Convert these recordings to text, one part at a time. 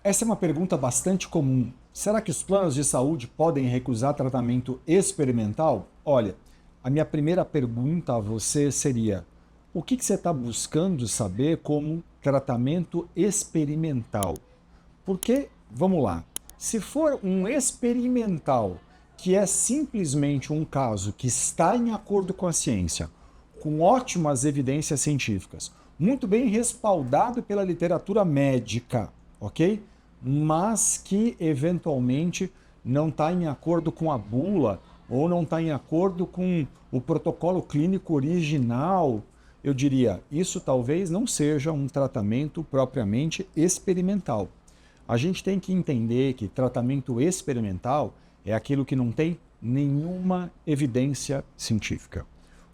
Essa é uma pergunta bastante comum. Será que os planos de saúde podem recusar tratamento experimental? Olha, a minha primeira pergunta a você seria: o que você está buscando saber como tratamento experimental? Porque, vamos lá, se for um experimental, que é simplesmente um caso que está em acordo com a ciência, com ótimas evidências científicas, muito bem respaldado pela literatura médica, ok? Mas que eventualmente não está em acordo com a bula ou não está em acordo com o protocolo clínico original, eu diria, isso talvez não seja um tratamento propriamente experimental. A gente tem que entender que tratamento experimental é aquilo que não tem nenhuma evidência científica.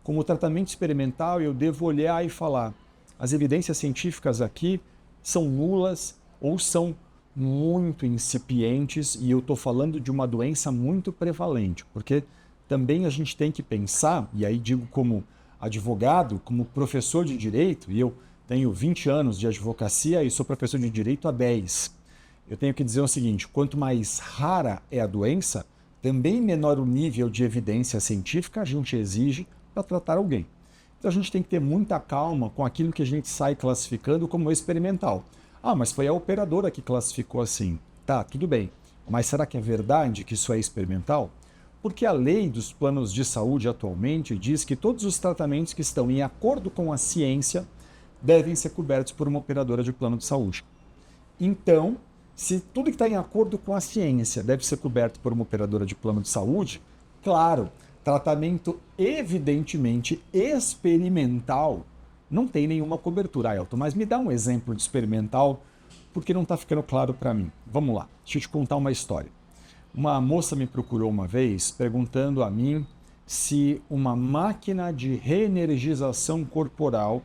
Como tratamento experimental, eu devo olhar e falar: as evidências científicas aqui são nulas ou são muito incipientes, e eu estou falando de uma doença muito prevalente, porque também a gente tem que pensar, e aí digo como advogado, como professor de direito, e eu tenho 20 anos de advocacia e sou professor de direito há 10. Eu tenho que dizer o seguinte: quanto mais rara é a doença, também menor o nível de evidência científica a gente exige para tratar alguém. Então a gente tem que ter muita calma com aquilo que a gente sai classificando como experimental. Ah, mas foi a operadora que classificou assim. Tá, tudo bem. Mas será que é verdade que isso é experimental? Porque a lei dos planos de saúde atualmente diz que todos os tratamentos que estão em acordo com a ciência devem ser cobertos por uma operadora de plano de saúde. Então, se tudo que está em acordo com a ciência deve ser coberto por uma operadora de plano de saúde, claro, tratamento evidentemente experimental não tem nenhuma cobertura, Ailton. Mas me dá um exemplo de experimental, porque não está ficando claro para mim. Vamos lá, deixa eu te contar uma história. Uma moça me procurou uma vez perguntando a mim se uma máquina de reenergização corporal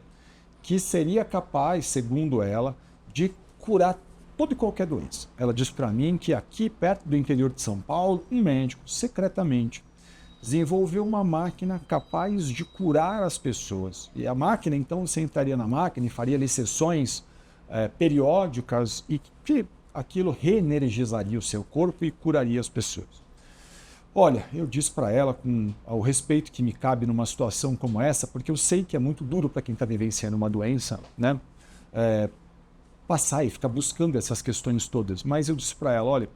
que seria capaz, segundo ela, de curar toda e qualquer doença. Ela disse para mim que aqui perto do interior de São Paulo, um médico, secretamente, desenvolveu uma máquina capaz de curar as pessoas. E a máquina, então, você entraria na máquina e faria ali sessões periódicas e que aquilo reenergizaria o seu corpo e curaria as pessoas. Olha, eu disse para ela, com o respeito que me cabe numa situação como essa, porque eu sei que é muito duro para quem está vivenciando uma doença, né? Passar e ficar buscando essas questões todas. Mas eu disse para ela: olha,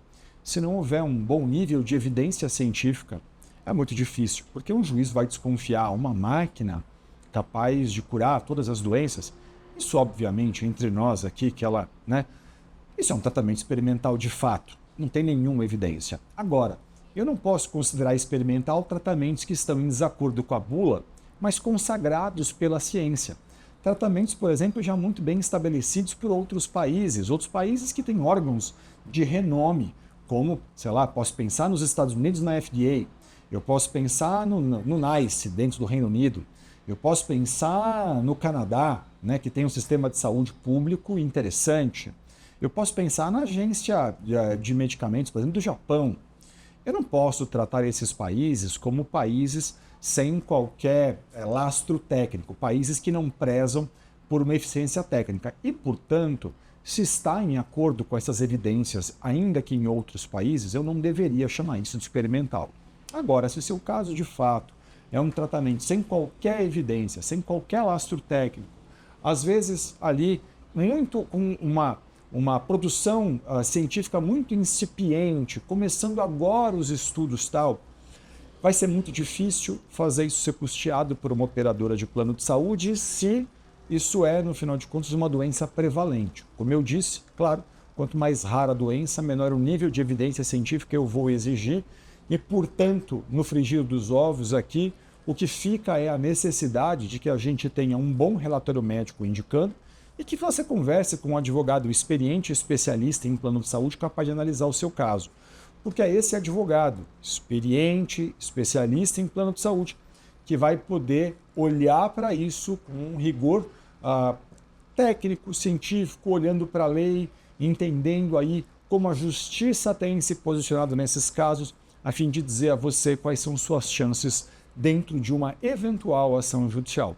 se não houver um bom nível de evidência científica, é muito difícil, porque um juiz vai desconfiar uma máquina capaz de curar todas as doenças. Isso, obviamente, entre nós aqui, que ela, né? Isso é um tratamento experimental de fato, não tem nenhuma evidência. Agora, eu não posso considerar experimental tratamentos que estão em desacordo com a bula, mas consagrados pela ciência. Tratamentos, por exemplo, já muito bem estabelecidos por outros países que têm órgãos de renome, como, sei lá, posso pensar nos Estados Unidos na FDA, eu posso pensar no NICE, dentro do Reino Unido, eu posso pensar no Canadá, né, que tem um sistema de saúde público interessante. Eu posso pensar na agência de medicamentos, por exemplo, do Japão. Eu não posso tratar esses países como países sem qualquer lastro técnico, países que não prezam por uma eficiência técnica. E, portanto, se está em acordo com essas evidências, ainda que em outros países, eu não deveria chamar isso de experimental. Agora, se o seu caso de fato é um tratamento sem qualquer evidência, sem qualquer lastro técnico, às vezes ali muito com uma produção científica muito incipiente, começando agora os estudos tal, vai ser muito difícil fazer isso ser custeado por uma operadora de plano de saúde se isso é, no final de contas, uma doença prevalente. Como eu disse, claro, quanto mais rara a doença, menor o nível de evidência científica eu vou exigir e, portanto, no frigir dos ovos aqui, o que fica é a necessidade de que a gente tenha um bom relatório médico indicando e que você converse com um advogado experiente, especialista em plano de saúde, capaz de analisar o seu caso. Porque é esse advogado, experiente, especialista em plano de saúde, que vai poder olhar para isso com um rigor técnico, científico, olhando para a lei, entendendo aí como a justiça tem se posicionado nesses casos, a fim de dizer a você quais são suas chances dentro de uma eventual ação judicial.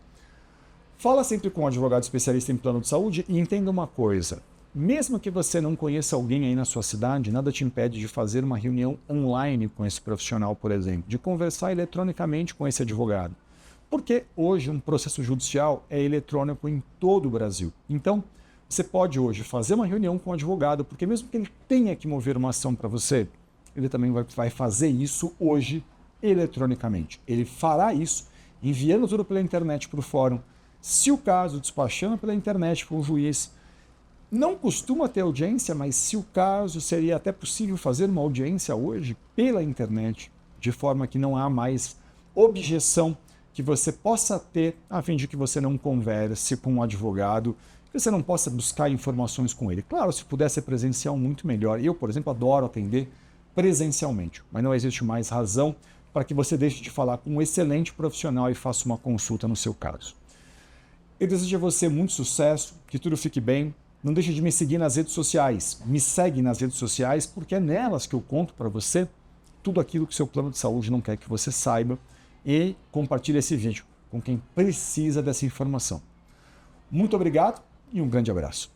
Fala sempre com um advogado especialista em plano de saúde e entenda uma coisa: Mesmo que você não conheça alguém aí na sua cidade, nada te impede de fazer uma reunião online com esse profissional, por exemplo, de conversar eletronicamente com esse advogado. Porque hoje um processo judicial é eletrônico em todo o Brasil. Então, você pode hoje fazer uma reunião com o advogado, porque mesmo que ele tenha que mover uma ação para você, ele também vai fazer isso hoje eletronicamente. Ele fará isso enviando tudo pela internet para o fórum, se o caso, despachando pela internet para um juiz. Não costuma ter audiência, mas se o caso, seria até possível fazer uma audiência hoje pela internet, de forma que não há mais objeção que você possa ter a fim de que você não converse com um advogado, que você não possa buscar informações com ele. Claro, se puder ser presencial, muito melhor. Eu, por exemplo, adoro atender presencialmente, mas não existe mais razão para que você deixe de falar com um excelente profissional e faça uma consulta no seu caso. Eu desejo a você muito sucesso, que tudo fique bem. Não deixe de me seguir nas redes sociais. Me segue nas redes sociais, porque é nelas que eu conto para você tudo aquilo que o seu plano de saúde não quer que você saiba, e compartilhe esse vídeo com quem precisa dessa informação. Muito obrigado e um grande abraço.